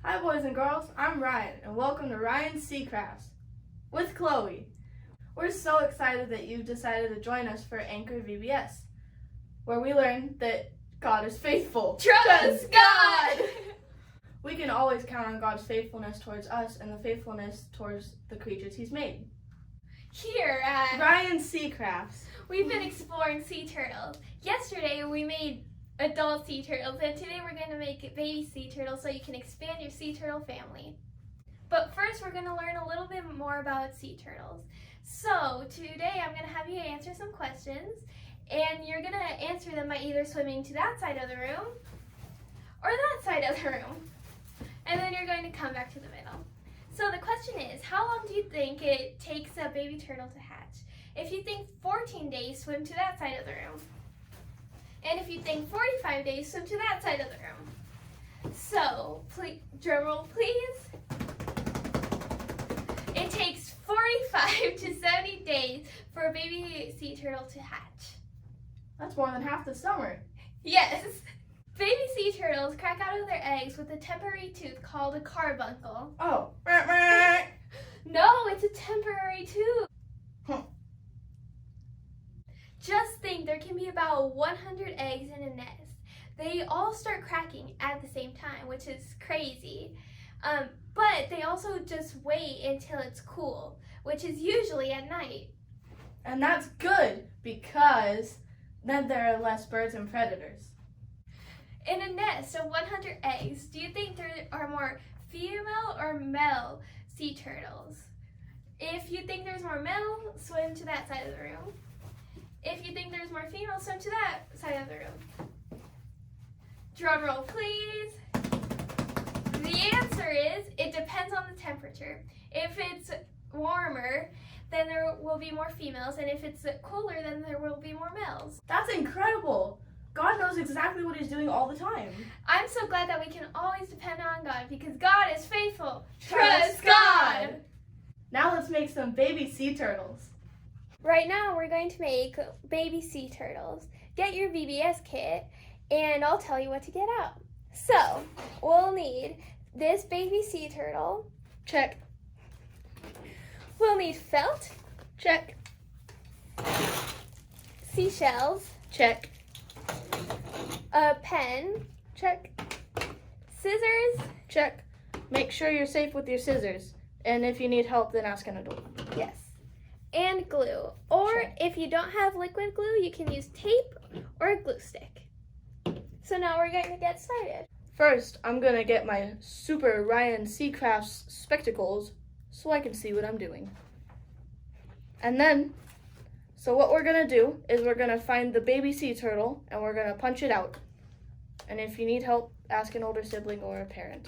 Hi boys and girls, I'm Ryan and welcome to Ryan's Sea Crafts with Chloe. We're so excited that you've decided to join us for Anchor VBS, where we learn that God is faithful. Trust God! We can always count on God's faithfulness towards us and the faithfulness towards the creatures He's made. Here at Ryan's Sea Crafts, we've been exploring sea turtles. Yesterday we made adult sea turtles, and today we're going to make baby sea turtles so you can expand your sea turtle family. But first we're going to learn a little bit more about sea turtles. So today I'm going to have you answer some questions, and you're going to answer them by either swimming to that side of the room or that side of the room. And then you're going to come back to the middle. So the question is, how long do you think it takes a baby turtle to hatch? If you think 14 days, swim to that side of the room. And if you think 45 days, swim to that side of the room. So, drum roll please. It takes 45 to 70 days for a baby sea turtle to hatch. that's more than half the summer. Yes. Baby sea turtles crack out of their eggs with a temporary tooth called a carbuncle. Oh, No, it's a temporary tooth. Huh. Just think, there can be about 100 eggs in a nest. They all start cracking at the same time, which is crazy. But they also just wait until it's cool, which is usually at night. and that's good because then there are less birds and predators. In a nest of 100 eggs, do you think there are more female or male sea turtles? If you think there's more male, swim to that side of the room. If you think there's more female, swim to that side of the room. Drum roll, please. The answer is, it depends on the temperature. If it's warmer, then there will be more females, and if it's cooler, then there will be more males. That's incredible. God knows exactly what He's doing all the time. I'm so glad that we can always depend on God, because God is faithful. Trust God. Now let's make some baby sea turtles. Right now we're going to make baby sea turtles. Get your VBS kit and I'll tell you what to get out. So, we'll need this baby sea turtle. Check. We'll need felt, Check. seashells, Check. a pen, Check. scissors, Check. Make sure you're safe with your scissors. And if you need help, then ask an adult. yes, and glue. Or Sure. if you don't have liquid glue, you can use tape or a glue stick. So now we're going to get started. First, I'm going to get my Super Ryan Sea Crafts spectacles so I can see what I'm doing. And then, so what we're going to do is we're going to find the baby sea turtle and we're going to punch it out. And if you need help, ask an older sibling or a parent.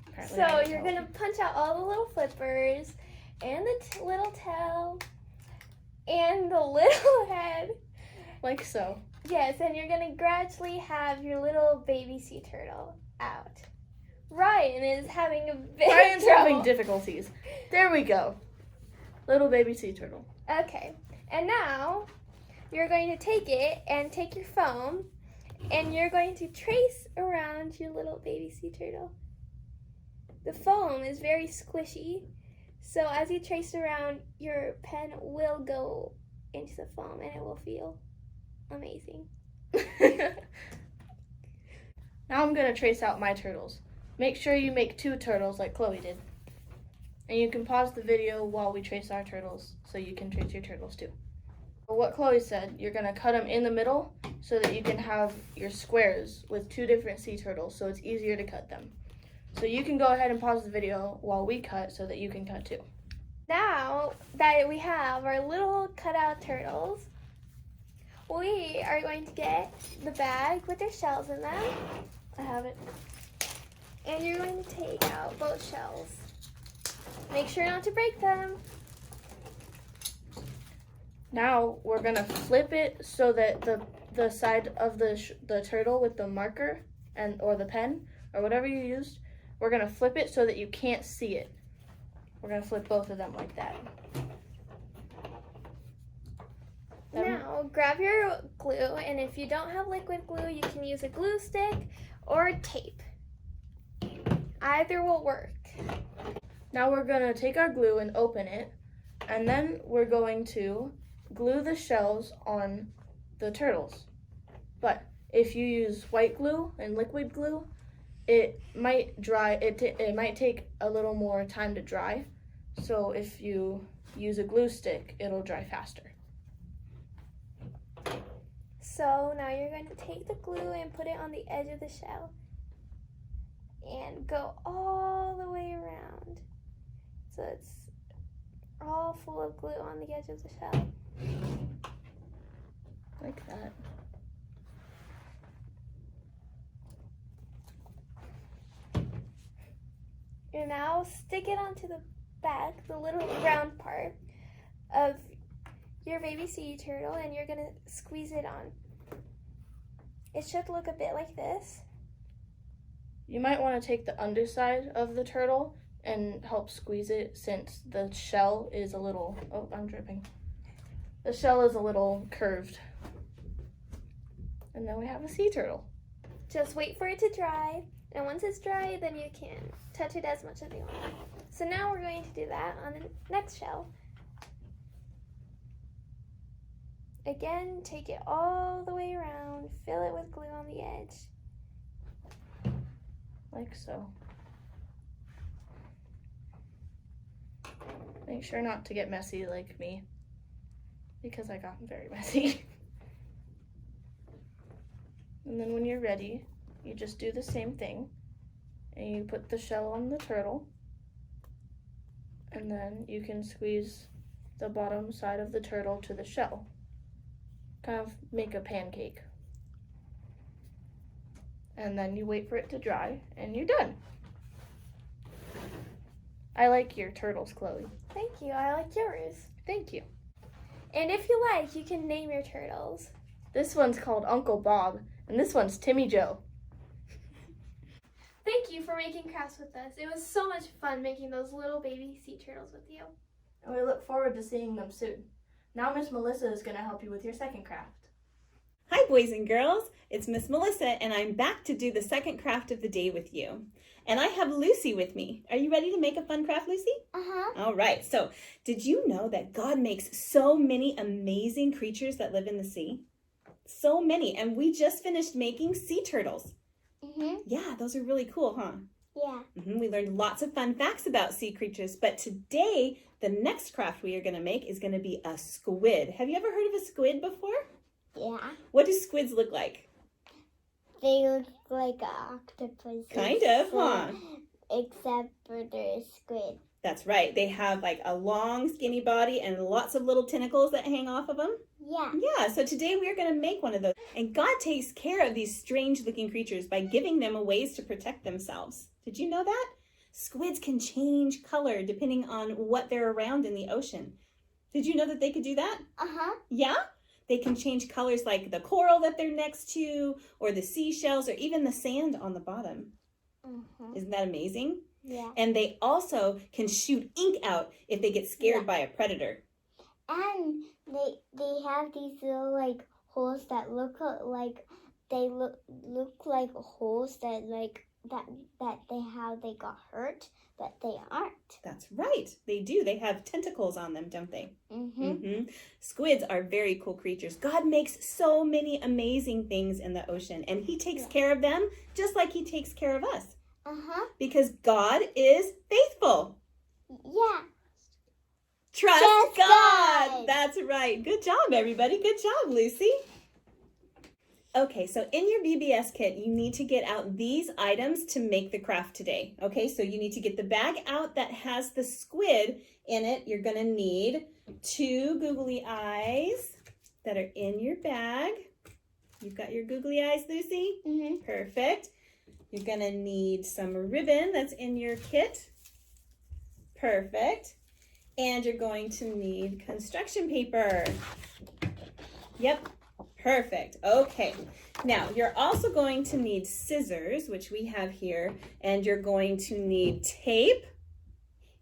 Apparently I So need you're help. going to punch out all the little flippers and the little tail and the little head. Like so. Yes, and you're going to gradually have your little baby sea turtle out. Ryan is having a big Ryan's trouble. having difficulties. There we go. Little baby sea turtle. Okay, and now you're going to take it and take your foam and you're going to trace around your little baby sea turtle. The foam is very squishy, so as you trace around, your pen will go into the foam and it will feel amazing. Now I'm going to trace out my turtles. Make sure you make 2 turtles like Chloe did. And you can pause the video while we trace our turtles so you can trace your turtles too. What Chloe said, you're going to cut them in the middle so that you can have your squares with 2 different sea turtles so it's easier to cut them. So you can go ahead and pause the video while we cut so that you can cut too. Now that we have our little cutout turtles, we are going to get the bag with their shells in them. I have it. And you're going to take out both shells. Make sure not to break them. Now we're going to flip it so that the side of the turtle with the marker and or the pen or whatever you used, we're going to flip it so that you can't see it. We're going to flip both of them like that. Now, grab your glue, and if you don't have liquid glue, you can use a glue stick or tape. Either will work. Now we're going to take our glue and open it, and then we're going to glue the shells on the turtles. But if you use white glue and liquid glue, it might dry, it might take a little more time to dry. So if you use a glue stick, it'll dry faster. So now you're going to take the glue and put it on the edge of the shell and go all the way around. So it's all full of glue on the edge of the shell. Like that. And now stick it onto the back, the little round part of your baby sea turtle, and you're gonna squeeze it on. It should look a bit like this. You might want to take the underside of the turtle and help squeeze it, since the shell is a little, oh, I'm dripping. The shell is a little curved. And then we have a sea turtle. Just wait for it to dry, and once it's dry, then you can touch it as much as you want. So now we're going to do that on the next shell. Again, take it all the way around, fill it with glue on the edge. Like so. Make sure not to get messy like me, because I got very messy. And then when you're ready, you just do the same thing, and you put the shell on the turtle, and then you can squeeze the bottom side of the turtle to the shell. Kind of make a pancake. And then you wait for it to dry, and you're done. I like your turtles, Chloe. Thank you, I like yours. Thank you. And if you like, you can name your turtles. This one's called Uncle Bob, and this one's Timmy Joe. Thank you for making crafts with us. It was so much fun making those little baby sea turtles with you. And we look forward to seeing them soon. Now Miss Melissa is going to help you with your second craft. Hi boys and girls, it's Miss Melissa and I'm back to do the second craft of the day with you. And I have Lucy with me. Are you ready to make a fun craft, Lucy? Uh-huh. All right, so did you know that God makes so many amazing creatures that live in the sea? So many, and we just finished making sea turtles. Mm-hmm. Yeah, those are really cool, huh? Yeah. We learned lots of fun facts about sea creatures, but today, the next craft we are going to make is going to be a squid. Have you ever heard of a squid before? Yeah. What do squids look like? They look like an octopus. Kind of, huh? Except for they're squid. That's right. They have like a long, skinny body and lots of little tentacles that hang off of them. Yeah. Yeah, so today we're going to make one of those. And God takes care of these strange-looking creatures by giving them ways to protect themselves. Did you know that? Squids can change color depending on what they're around in the ocean. Did you know that they could do that? Uh-huh. Yeah? They can change colors like the coral that they're next to, or the seashells, or even the sand on the bottom. Mm-hmm. Isn't that amazing? Yeah. And they also can shoot ink out if they get scared by a predator. And they have these little like holes that look like they look like holes that like that they got hurt, but they aren't. That's right. They do. They have tentacles on them, don't they? Mm-hmm. Squids are very cool creatures. God makes so many amazing things in the ocean, and he takes care of them just like he takes care of us. Uh-huh. Because God is faithful. Yeah. Trust God. God. That's right. Good job, everybody. Good job, Lucy. Okay, so in your VBS kit, you need to get out these items to make the craft today. Okay, so you need to get the bag out that has the squid in it. You're going to need 2 googly eyes that are in your bag. You've got your googly eyes, Lucy? Mm-hmm. Perfect. You're going to need some ribbon that's in your kit. Perfect. And you're going to need construction paper. Yep. Perfect. Okay. Now, you're also going to need scissors, which we have here, and you're going to need tape,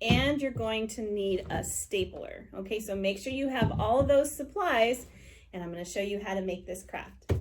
and you're going to need a stapler. Okay, so make sure you have all of those supplies, and I'm going to show you how to make this craft.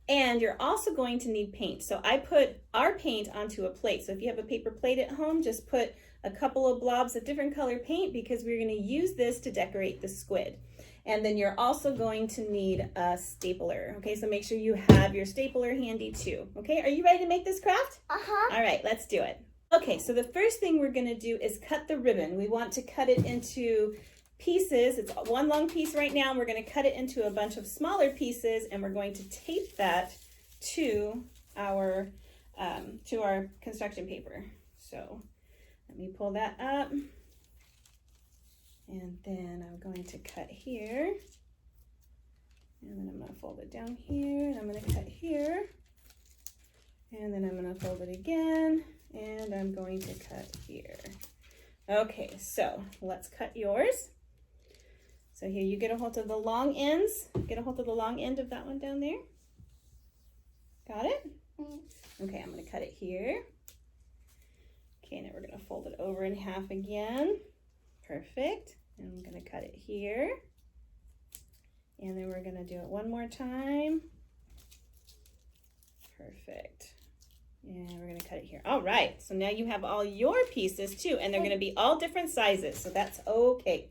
And you're also going to need paint. So I put our paint onto a plate. So if you have a paper plate at home, just put a couple of blobs of different color paint because we're going to use this to decorate the squid. And then you're also going to need a stapler. Okay, so make sure you have your stapler handy too. Okay, are you ready to make this craft? All right, let's do it. Okay, so the first thing we're going to do is cut the ribbon. We want to cut it into pieces. It's one long piece right now. We're going to cut it into a bunch of smaller pieces, and we're going to tape that to our construction paper. So let me pull that up, and then I'm going to cut here, and then I'm going to fold it down here, and I'm going to cut here, and then I'm going to fold it again, and I'm going to cut here. Okay, so let's cut yours. So here you get a hold of the long ends. Get a hold of the long end of that one down there. Got it? Okay, I'm going to cut it here. Okay, now we're going to fold it over in half again. Perfect. And I'm going to cut it here. And then we're going to do it one more time. Perfect. And we're going to cut it here. All right, so now you have all your pieces too, and they're going to be all different sizes, so that's okay.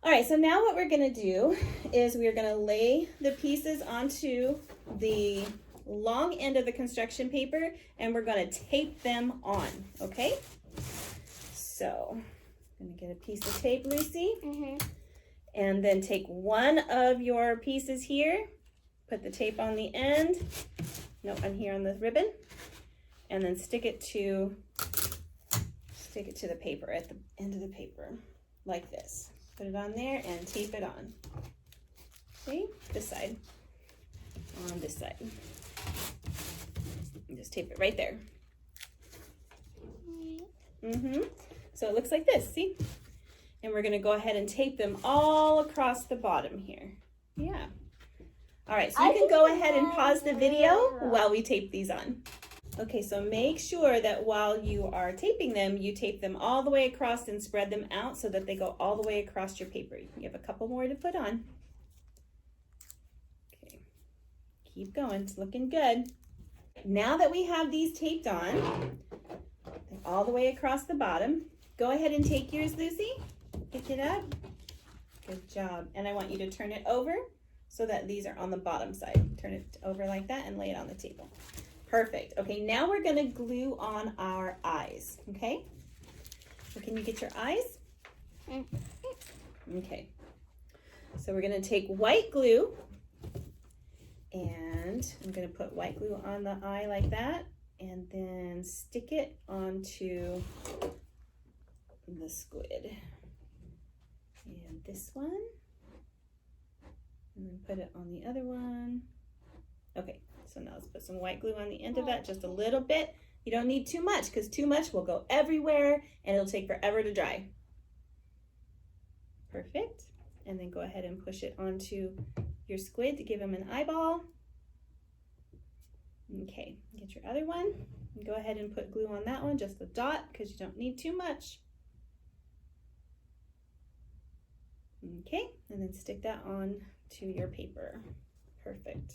All right, so now what we're going to do is we're going to lay the pieces onto the long end of the construction paper, and we're going to tape them on, okay? So I'm going to get a piece of tape, Lucy, and then take one of your pieces here, put the tape on the end, no, on here on the ribbon, and then stick it to the paper at the end of the paper, like this. Put it on there and tape it on. See? This side. On this side. And just tape it right there. So it looks like this, see? And we're gonna go ahead and tape them all across the bottom here. Yeah. All right, so you can go ahead and pause the video while we tape these on. Okay, so make sure that while you are taping them, you tape them all the way across and spread them out so that they go all the way across your paper. You have a couple more to put on. Okay, keep going, it's looking good. Now that we have these taped on, all the way across the bottom, go ahead and take yours, Lucy. Pick it up. Good job. And I want you to turn it over so that these are on the bottom side. Turn it over like that and lay it on the table. Perfect. Okay, now we're going to glue on our eyes, okay? So can you get your eyes? Okay. So we're going to take white glue, and I'm going to put white glue on the eye like that, and then stick it onto the squid. And this one. And then put it on the other one. Okay. So now let's put some white glue on the end of that, just a little bit. You don't need too much because too much will go everywhere and it'll take forever to dry. Perfect. And then go ahead and push it onto your squid to give him an eyeball. Okay, get your other one. And go ahead and put glue on that one, just a dot because you don't need too much. Okay, and then stick that on to your paper. Perfect.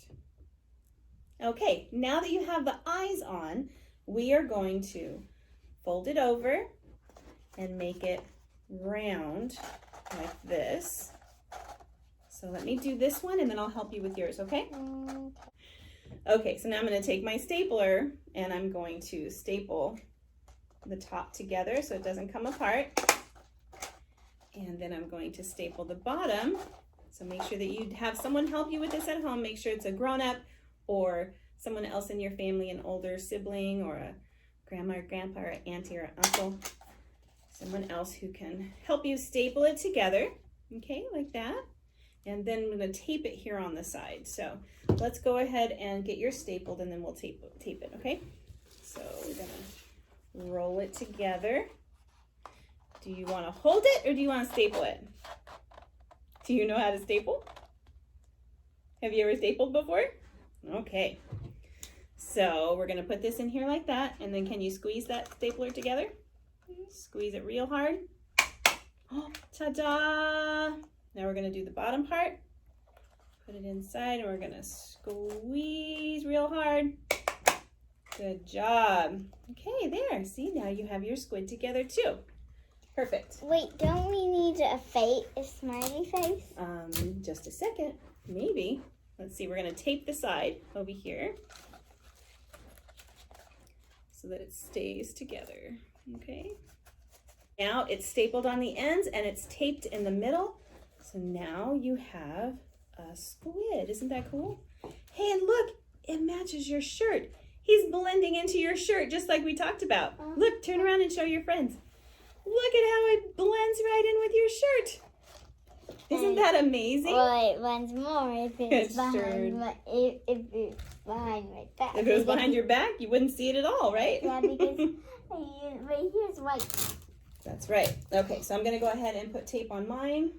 Okay, now that you have the eyes on, we are going to fold it over and make it round like this. So let me do this one and then I'll help you with yours, okay? Okay, so now I'm going to take my stapler and I'm going to staple the top together so it doesn't come apart. And then I'm going to staple the bottom. So make sure that you have someone help you with this at home. Make sure it's a grown-up or someone else in your family, an older sibling or a grandma or grandpa or an auntie or an uncle, someone else who can help you staple it together, okay, like that. And then I'm going to tape it here on the side. So let's go ahead and get yours stapled and then we'll tape it, okay? So we're going to roll it together. Do you want to hold it or do you want to staple it? Do you know how to staple? Have you ever stapled before? Okay. So we're going to put this in here like that, and then can you squeeze that stapler together? Squeeze it real hard. Oh, ta-da! Now we're going to do the bottom part. Put it inside and we're gonna squeeze real hard. Good job. Okay, there. See, now you have your squid together too. Perfect. Wait, don't we need a smiley face? Just a second, maybe. Let's see, we're gonna tape the side over here so that it stays together, okay? Now it's stapled on the ends and it's taped in the middle. So now you have a squid. Isn't that cool? Hey, and look, it matches your shirt. He's blending into your shirt just like we talked about. Look, turn around and show your friends. Look at how it blends right in with your shirt. Isn't that amazing? Well, it blends more if it's behind if it's behind my back. If it was behind your back, you wouldn't see it at all, right? Yeah, because right here's white. That's right. Okay, so I'm going to go ahead and put tape on mine.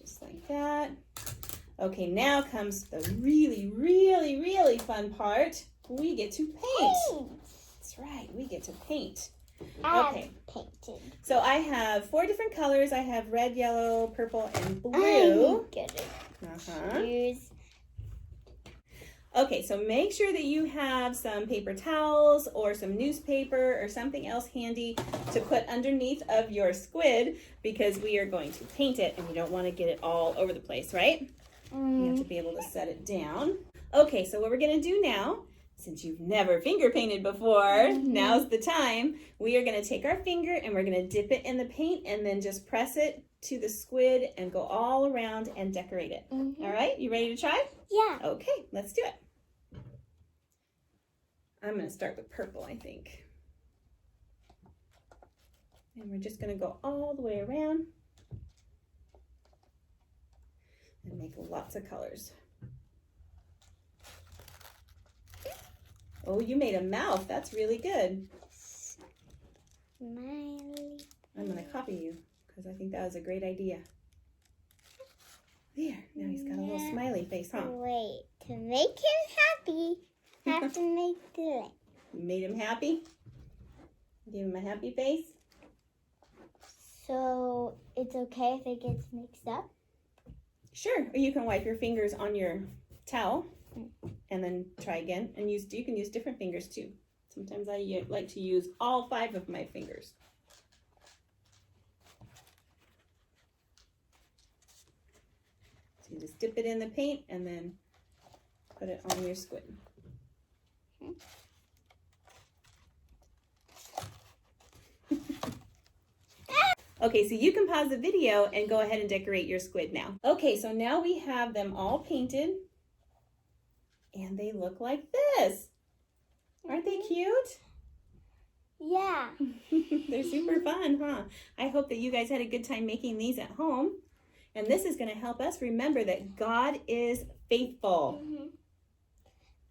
Just like that. Okay, now comes the really, really, really fun part. We get to paint. That's right, we get to paint. Okay. Painted. So I have 4 different colors. I have red, yellow, purple, and blue. Get it. Uh-huh. Use. Okay, so make sure that you have some paper towels or some newspaper or something else handy to put underneath of your squid because we are going to paint it and you don't want to get it all over the place, right? You have to be able to set it down. Okay, so what we're going to do now, since you've never finger painted before, now's the time. We are going to take our finger and we're going to dip it in the paint and then just press it to the squid and go all around and decorate it. All right, you ready to try? Yeah. Okay, let's do it. I'm going to start with purple, I think. And we're just going to go all the way around and make lots of colors. Oh, you made a mouth. That's really good. Smiley. I'm going to copy you because I think that was a great idea. There. Now he's got a little smiley face, huh? Wait, to make him happy, have to make the light. You made him happy? Give him a happy face? So it's okay if it gets mixed up? Sure. Or you can wipe your fingers on your towel and then try again. And you can use different fingers too. Sometimes I like to use all 5 of my fingers. So you just dip it in the paint and then put it on your squid. Okay, so you can pause the video and go ahead and decorate your squid now. Okay, so now we have them all painted and they look like this. Aren't they cute? Yeah. They're super fun, huh? I hope that you guys had a good time making these at home. And this is going to help us remember that God is faithful.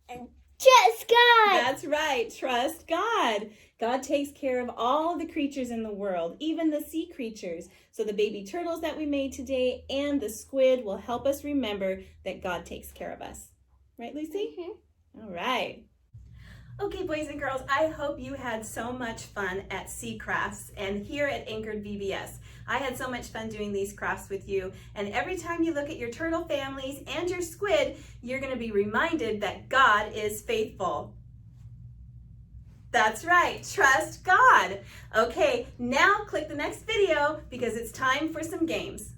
And trust God. That's right. Trust God. God takes care of all the creatures in the world, even the sea creatures. So the baby turtles that we made today and the squid will help us remember that God takes care of us. Right, Lucy? All right. Okay, boys and girls, I hope you had so much fun at Sea Crafts and here at Anchored VBS. I had so much fun doing these crafts with you, and every time you look at your turtle families and your squid, you're going to be reminded that God is faithful. That's right, trust God. Okay, now click the next video because it's time for some games.